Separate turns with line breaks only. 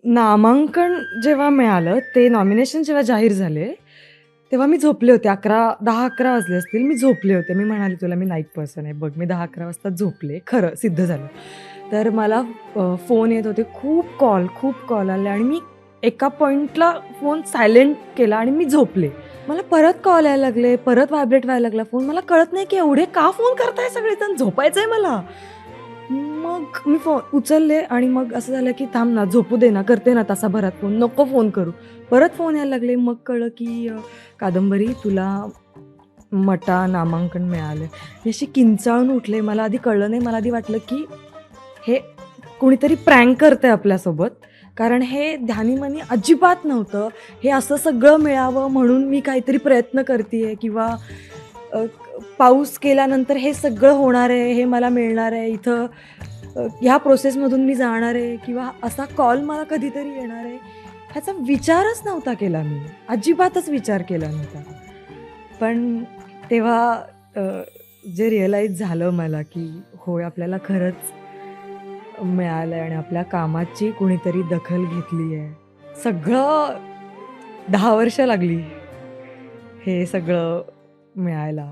नामांकन जेव्हा मिळालं, ते नॉमिनेशन जेव्हा जाहीर झाले, तेव्हा मी झोपले होते. 10-11 वाजले असतील. मी झोपले होते. मी म्हणाले तुला मी नाईट पर्सन आहे. बघ मी 10-11 वाजता झोपले. खरं सिद्ध झालं. तर मला फोन येत होते. खूप कॉल आले आणि मी एका पॉइंटला फोन सायलेंट केला आणि मी झोपले. मला परत कॉल यायला लागले, परत व्हायब्रेट व्हायला लागला फोन. मला कळत नाही की एवढे का फोन करताय सगळेजण? झोपायचंय मला. मग मी फोन उचलले आणि मग असं झालं की थांब ना, झोपू दे ना, करते ना तासाभरात फोन, नको फोन करू. परत फोन यायला लागले. मग कळलं की कादंबरी तुला नामांकन मिळालंय. मी अशी किंचाळून उठले. मला आधी कळलं नाही. मला आधी वाटलं की हे कुणीतरी प्रँक करतंय आपल्यासोबत. कारण हे ध्यानीमनी अजिबात नव्हतं. हे असं सगळं मिळावं म्हणून मी काहीतरी प्रयत्न करतीये किंवा पाऊस केल्यानंतर हे सगळं होणार आहे, हे मला मिळणार आहे. इथं ह्या प्रोसेसमधून मी जाणार आहे किंवा असा कॉल मला कधीतरी येणार आहे, ह्याचा विचारच नव्हता केला मी. अजिबातच विचार केला नव्हता. पण तेव्हा अ, जे रिअलाईज झालं मला, की होय आपल्याला खरंच मिळालंय आणि आपल्या कामाची कुणीतरी दखल घेतली आहे. सगळं 10 वर्ष लागली हे सगळं मिळायला.